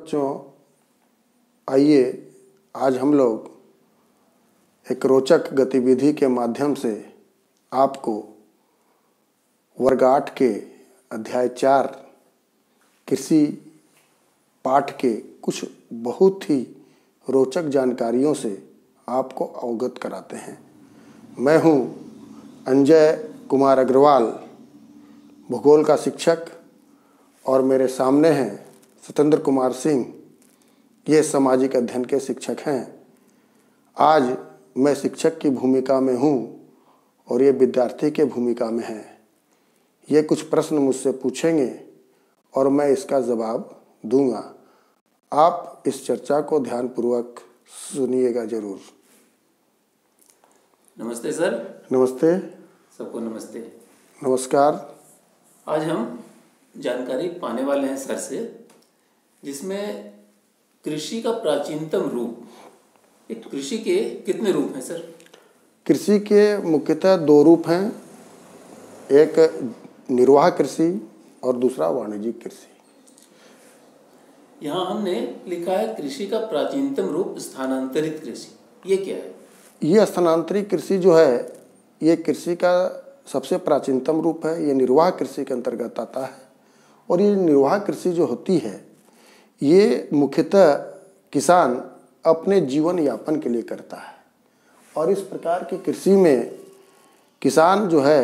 बच्चों, आइए आज हम लोग एक रोचक गतिविधि के माध्यम से आपको वर्ग 8 के अध्याय 4 कृषि पाठ के कुछ बहुत ही रोचक जानकारियों से आपको अवगत कराते हैं। मैं हूं अंजय कुमार अग्रवाल, भूगोल का शिक्षक, और मेरे सामने हैं सत्येंद्र कुमार सिंह, ये सामाजिक अध्ययन के शिक्षक हैं। आज मैं शिक्षक की भूमिका में हूँ और ये विद्यार्थी के भूमिका में हैं। ये कुछ प्रश्न मुझसे पूछेंगे और मैं इसका जवाब दूंगा। आप इस चर्चा को ध्यानपूर्वक सुनिएगा जरूर। नमस्ते सर। नमस्ते सबको नमस्ते। नमस्कार। आज हम जानकारी पाने वाले हैं सर से, जिसमें कृषि का प्राचीनतम रूप। एक कृषि के कितने रूप हैं सर? कृषि के मुख्यतः 2 रूप हैं, एक निर्वाह कृषि और दूसरा वाणिज्यिक कृषि। यहाँ हमने लिखा है कृषि का प्राचीनतम रूप स्थानांतरित कृषि। ये क्या है? ये स्थानांतरित कृषि जो है, ये कृषि का सबसे प्राचीनतम रूप है। ये निर्वाह कृषि के अंतर्गत आता है। और ये निर्वाह कृषि जो होती है, ये मुख्यतः किसान अपने जीवन यापन के लिए करता है। और इस प्रकार की कृषि में किसान जो है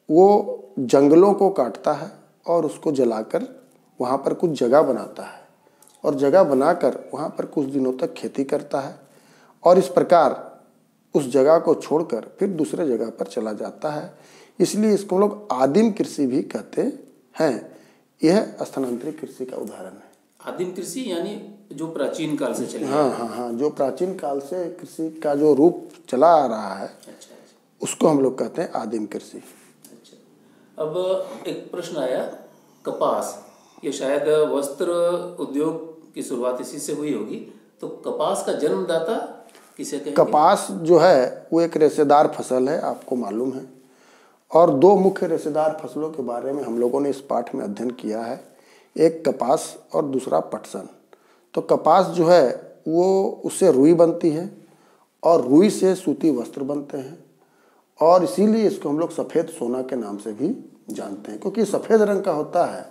वो जंगलों को काटता है और उसको जलाकर वहाँ पर कुछ जगह बनाता है, और जगह बनाकर वहाँ पर कुछ दिनों तक खेती करता है, और इस प्रकार उस जगह को छोड़कर फिर दूसरे जगह पर चला जाता है। इसलिए इसको लोग आदिम कृषि भी कहते हैं। यह स्थानांतरित कृषि का उदाहरण है। आदिम कृषि यानी जो प्राचीन काल से चली हाँ, जो प्राचीन काल से कृषि का जो रूप चला आ रहा है, अच्छा। उसको हम लोग कहते हैं आदिम कृषि। अच्छा, अब एक प्रश्न आया, कपास, ये शायद वस्त्र उद्योग की शुरुआत इसी से हुई होगी, तो कपास का जन्मदाता किसे कहेंगे? कपास जो है वो एक रेशेदार फसल है, आपको मालूम है। और 2 मुख्य रेशेदार फसलों के बारे में हम लोगों ने इस पाठ में अध्ययन किया है, एक कपास और दूसरा पटसन। तो कपास जो है वो उससे रुई बनती है और रुई से सूती वस्त्र बनते हैं, और इसीलिए इसको हम लोग सफ़ेद सोना के नाम से भी जानते हैं, क्योंकि सफ़ेद रंग का होता है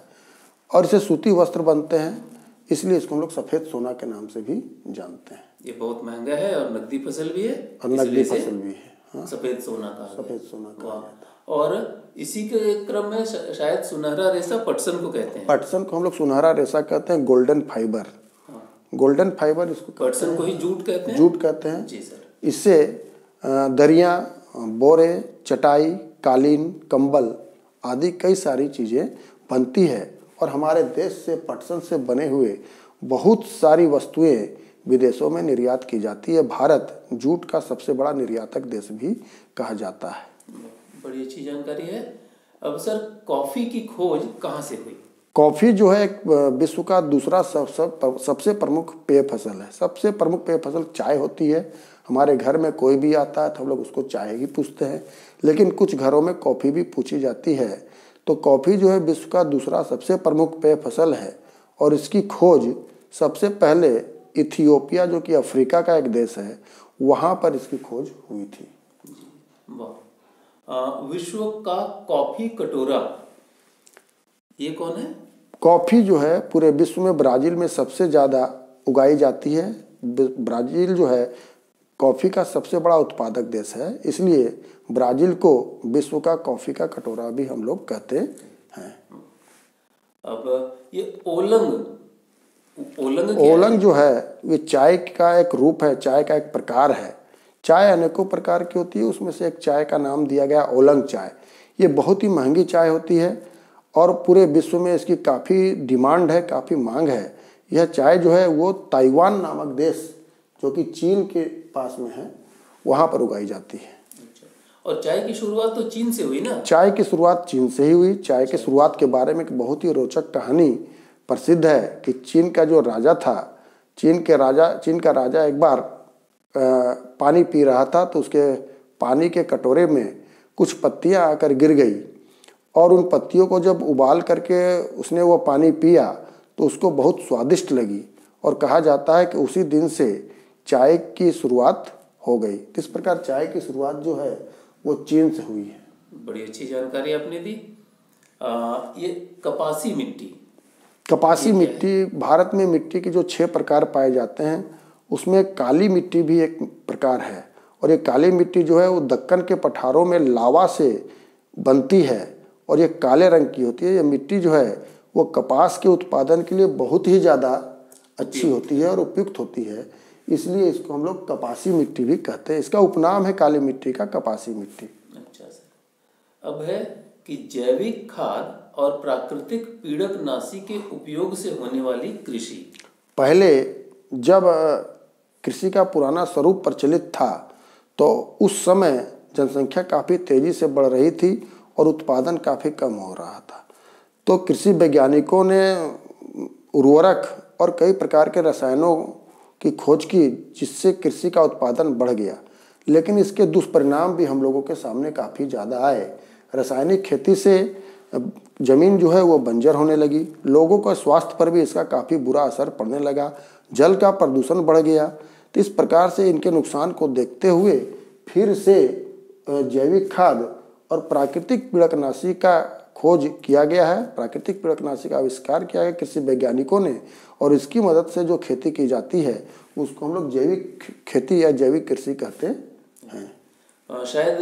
और इसे सूती वस्त्र बनते हैं, इसलिए इसको हम लोग सफ़ेद सोना के नाम से भी जानते हैं। ये बहुत महंगा है और नकदी फसल भी है, और नकदी फसल भी है। हाँ, सफ़ेद सोना का, सफ़ेद सोना का। और इसी के क्रम में शायद सुनहरा रेशा पटसन को कहते हैं। पटसन को हम लोग सुनहरा रेशा कहते हैं, गोल्डन फाइबर। गोल्डन फाइबर इसको पटसन को ही जूट कहते हैं। जूट कहते हैं जी सर। इससे दरियाँ, बोरे, चटाई, कालीन, कंबल आदि कई सारी चीज़ें बनती है। और हमारे देश से पटसन से बने हुए बहुत सारी वस्तुएं विदेशों में निर्यात की जाती है। भारत जूट का सबसे बड़ा निर्यातक देश भी कहा जाता है। बड़ी अच्छी जानकारी है। अब सर, कॉफी की खोज कहाँ से हुई? कॉफ़ी जो है एक विश्व का दूसरा सबसे प्रमुख पेय फसल है। सबसे प्रमुख पेय फसल चाय होती है। हमारे घर में कोई भी आता है तो हम लोग उसको चाय ही पूछते हैं, लेकिन कुछ घरों में कॉफ़ी भी पूछी जाती है। तो कॉफ़ी जो है विश्व का दूसरा सबसे प्रमुख पेय फसल है, और इसकी खोज सबसे पहले इथियोपिया, जो कि अफ्रीका का एक देश है, वहाँ पर इसकी खोज हुई थी। वाह। विश्व का कॉफी कटोरा, ये कौन है? कॉफ़ी जो है पूरे विश्व में ब्राज़ील में सबसे ज़्यादा उगाई जाती है। ब्राज़ील जो है कॉफ़ी का सबसे बड़ा उत्पादक देश है, इसलिए ब्राज़ील को विश्व का कॉफ़ी का कटोरा भी हम लोग कहते हैं। अब ये ओलंग जो है ये चाय का एक रूप है, चाय का एक प्रकार है। चाय अनेकों प्रकार की होती है, उसमें से एक चाय का नाम दिया गया ओलंग चाय। ये बहुत ही महंगी चाय होती है और पूरे विश्व में इसकी काफ़ी डिमांड है, काफ़ी मांग है। यह चाय जो है वो ताइवान नामक देश, जो कि चीन के पास में है, वहाँ पर उगाई जाती है। और चाय की शुरुआत तो चीन से हुई ना? चाय की शुरुआत चीन से ही हुई। चाय की शुरुआत के बारे में एक बहुत ही रोचक कहानी प्रसिद्ध है कि चीन का जो राजा था, चीन का राजा एक बार पानी पी रहा था, तो उसके पानी के कटोरे में कुछ पत्तियां आकर गिर गई, और उन पत्तियों को जब उबाल करके उसने वो पानी पिया तो उसको बहुत स्वादिष्ट लगी, और कहा जाता है कि उसी दिन से चाय की शुरुआत हो गई। इस प्रकार चाय की शुरुआत जो है वो चीन से हुई है। बड़ी अच्छी जानकारी आपने दी। ये कपासी मिट्टी, कपासी मिट्टी, भारत में मिट्टी के जो 6 प्रकार पाए जाते हैं उसमें काली मिट्टी भी एक प्रकार है। और ये काली मिट्टी जो है वो दक्कन के पठारों में लावा से बनती है और ये काले रंग की होती है। ये मिट्टी जो है वो कपास के उत्पादन के लिए बहुत ही ज़्यादा अच्छी होती है और उपयुक्त होती है, इसलिए इसको हम लोग कपासी मिट्टी भी कहते हैं। इसका उपनाम है काली मिट्टी का कपासी मिट्टी। अच्छा सर, अब है कि जैविक खाद और प्राकृतिक पीड़कनाशी के उपयोग से होने वाली कृषि। पहले जब कृषि का पुराना स्वरूप प्रचलित था तो उस समय जनसंख्या काफ़ी तेजी से बढ़ रही थी और उत्पादन काफ़ी कम हो रहा था। तो कृषि वैज्ञानिकों ने उर्वरक और कई प्रकार के रसायनों की खोज की, जिससे कृषि का उत्पादन बढ़ गया। लेकिन इसके दुष्परिणाम भी हम लोगों के सामने काफ़ी ज़्यादा आए। रासायनिक खेती से ज़मीन जो है वो बंजर होने लगी, लोगों का स्वास्थ्य पर भी इसका काफ़ी बुरा असर पड़ने लगा, जल का प्रदूषण बढ़ गया। तो इस प्रकार से इनके नुकसान को देखते हुए फिर से जैविक खाद और प्राकृतिक पीड़कनाशी का खोज किया गया है। प्राकृतिक पीड़कनाशी का आविष्कार किया गया कृषि वैज्ञानिकों ने, और इसकी मदद से जो खेती की जाती है उसको हम लोग जैविक खेती या जैविक कृषि कहते हैं। शायद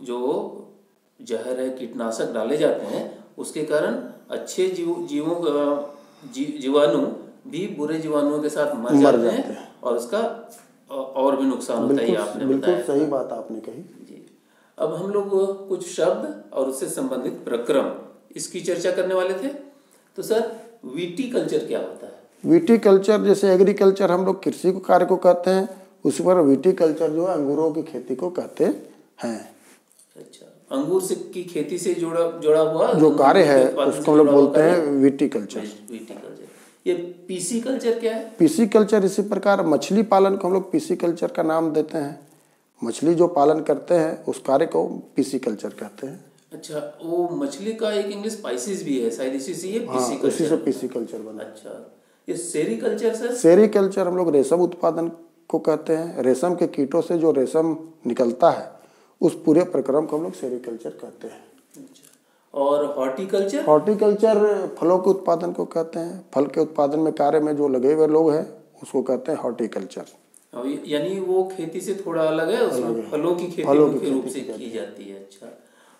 जो जहर है, कीटनाशक डाले जाते हैं, उसके कारण अच्छे जीवाणु भी बुरे जीवाणुओं के साथ मर जाते हैं और उसका और भी नुकसान होता है। आपने बिल्कुल सही बात आपने कही जी। अब हम लोग कुछ शब्द और उससे संबंधित प्रक्रम इसकी चर्चा करने वाले थे। तो सर, विटीकल्चर क्या होता है? विटीकल्चर जैसे एग्रीकल्चर हम लोग कृषि को कार्य को कहते हैं, उसी पर विटीकल्चर जो है अंगूरों की खेती को कहते हैं। अच्छा, अंगूर से की खेती से जुड़ा हुआ जो कार्य है उसको हम लोग बोलते हैं विटीकल्चर। विटीकल्चर। ये पीसी कल्चर क्या है? पीसी कल्चर इसी प्रकार मछली पालन को हम लोग पीसी कल्चर का नाम देते हैं। मछली जो पालन करते हैं उस कार्य को पीसी कल्चर कहते हैं। अच्छा, वो मछली का एक इंग्लिश स्पाइसिस भी है शायद, इसी से ये पीसी कल्चर। उसी से पीसी कल्चर बना। अच्छा, ये सेरीकल्चर सर? सेरीकल्चर हम लोग रेशम उत्पादन को कहते हैं। रेशम के कीटों से जो रेशम निकलता है उस पूरे प्रक्रम को हम लोग सेरीकल्चर कहते हैं। अच्छा, और हॉर्टिकल्चर? हॉर्टिकल्चर फलों के उत्पादन को कहते हैं। फल के उत्पादन में कार्य में जो लगे हुए लोग हैं उसको कहते हैं हॉर्टिकल्चर। यानी वो खेती से थोड़ा अलग है, उसमें फलों की खेती मुख्य रूप से की जाती है। अच्छा,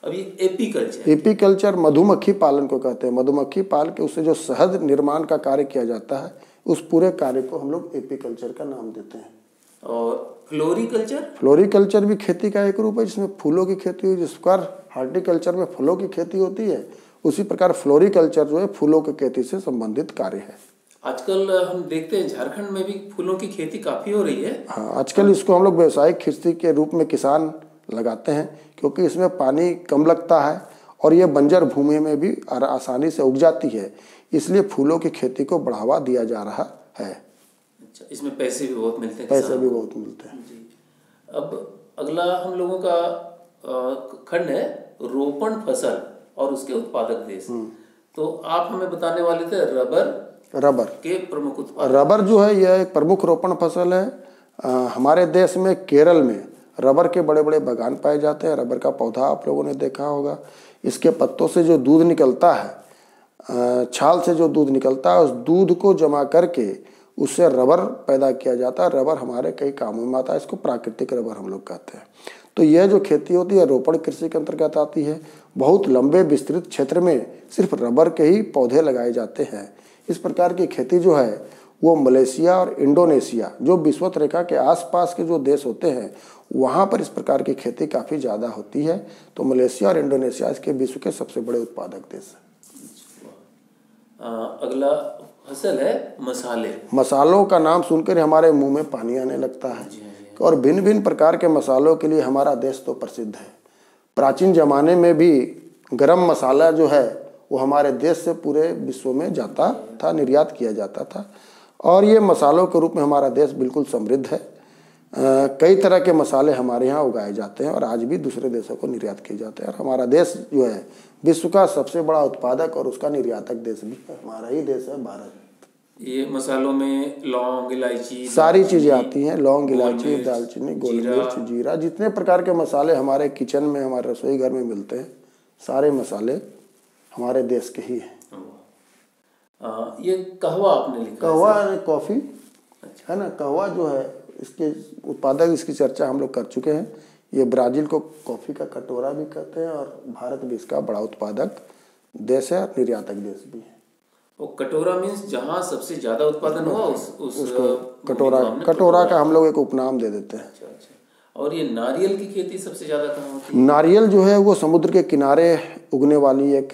अब ये एपीकल्चर? एपीकल्चर मधुमक्खी पालन को कहते हैं। मधुमक्खी पाल के उससे जो शहद निर्माण का कार्य किया जाता है उस पूरे कार्य को हम लोग एपीकल्चर का नाम देते हैं। और फ्लोरिकल्चर? फ्लोरिकल्चर भी खेती का एक रूप है जिसमें फूलों की खेती हुई। जिस प्रकार हॉर्टिकल्चर में फलों की खेती होती है उसी प्रकार फ्लोरिकल्चर जो है फूलों की खेती से संबंधित कार्य है। आजकल हम देखते हैं झारखंड में भी फूलों की खेती काफी हो रही है। हाँ, आजकल इसको हम लोग व्यावसायिक खेती के रूप में किसान लगाते हैं, क्योंकि इसमें पानी कम लगता है और ये बंजर भूमि में भी आसानी से उग जाती है, इसलिए फूलों की खेती को बढ़ावा दिया जा रहा है। अच्छा, इसमें पैसे भी बहुत मिलते हैं? पैसे भी बहुत मिलते हैं जी। अब अगला हम लोगों का खंड है रोपण फसल और उसके उत्पादक देश। तो आप हमें बताने वाले थे रबर के प्रमुख उत्पादक। रबर जो है यह एक प्रमुख रोपण फसल है। हमारे देश में केरल में रबर के बड़े बड़े बागान पाए जाते हैं। रबर का पौधा आप लोगों ने देखा होगा। इसके पत्तों से जो दूध निकलता है, छाल से जो दूध निकलता है, उस दूध को जमा करके उससे रबर पैदा किया जाता है। रबर हमारे कई कामों में आता है, इसको प्राकृतिक रबर हम लोग कहते हैं। तो यह जो खेती होती है रोपण कृषि के अंतर्गत आती है। बहुत लंबे विस्तृत क्षेत्र में सिर्फ रबर के ही पौधे लगाए जाते हैं। इस प्रकार की खेती जो है वो मलेशिया और इंडोनेशिया, जो विषुवत रेखा के आसपास के जो देश होते हैं वहाँ पर इस प्रकार की खेती काफ़ी ज़्यादा होती है। तो मलेशिया और इंडोनेशिया इसके विश्व के सबसे बड़े उत्पादक देश हैं। अगला फसल है मसाले। मसालों का नाम सुनकर हमारे मुंह में पानी आने लगता है। और भिन्न भिन्न प्रकार के मसालों के लिए हमारा देश तो प्रसिद्ध है। प्राचीन जमाने में भी गरम मसाला जो है वो हमारे देश से पूरे विश्व में जाता था, निर्यात किया जाता था। और ये मसालों के रूप में हमारा देश बिल्कुल समृद्ध है। कई तरह के मसाले हमारे यहाँ उगाए जाते हैं और आज भी दूसरे देशों को निर्यात किए जाते हैं। और हमारा देश जो है विश्व का सबसे बड़ा उत्पादक और उसका निर्यातक देश भी है। हमारा ही देश है भारत। ये मसालों में लौंग, इलायची, सारी चीज़ें आती हैं। लौंग, इलायची, मिर्च, दालचीनी, गोल जीरा। मिर्च, जीरा, जितने प्रकार के मसाले हमारे किचन में, हमारे रसोई घर में मिलते हैं, सारे मसाले हमारे देश के ही हैं। ये कहवा आपने लिखा है कहवा सर? कॉफ़ी अच्छा। है ना। कहवा जो है, इसके उत्पादक, इसकी चर्चा हम लोग कर चुके हैं। ये ब्राज़ील को कॉफ़ी का कटोरा भी कहते हैं और भारत भी इसका बड़ा उत्पादक देश है और निर्यातक देश भी है। वो कटोरा मीन्स जहाँ सबसे ज्यादा उत्पादन हुआ उसको कटोरा कटोरा का हम लोग एक उपनाम दे देते हैं। अच्छा अच्छा। और ये नारियल की खेती सबसे ज्यादा कहाँ होती है? नारियल जो है वो समुद्र के किनारे उगने वाली एक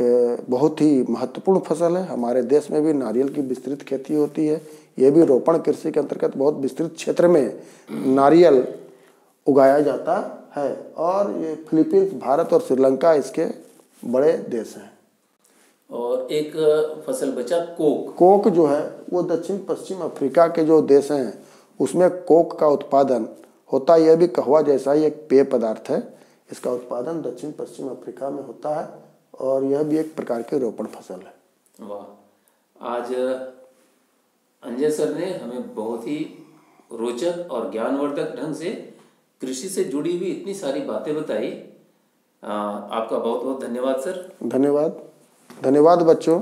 बहुत ही महत्वपूर्ण फसल है। हमारे देश में भी नारियल की विस्तृत खेती होती है। ये भी रोपण कृषि के अंतर्गत बहुत विस्तृत क्षेत्र में नारियल उगाया जाता है। और ये फिलीपींस, भारत और श्रीलंका इसके बड़े देश हैं। और एक फसल बचा कोक। कोक जो है वो दक्षिण पश्चिम अफ्रीका के जो देश हैं उसमें कोक का उत्पादन होता है। यह भी कहवा जैसा ही एक पेय पदार्थ है। इसका उत्पादन दक्षिण पश्चिम अफ्रीका में होता है और यह भी एक प्रकार की रोपण फसल है। वाह, आज अंजय सर ने हमें बहुत ही रोचक और ज्ञानवर्धक ढंग से कृषि से जुड़ी हुई इतनी सारी बातें बताई। आपका बहुत बहुत धन्यवाद सर। धन्यवाद। धन्यवाद बच्चों।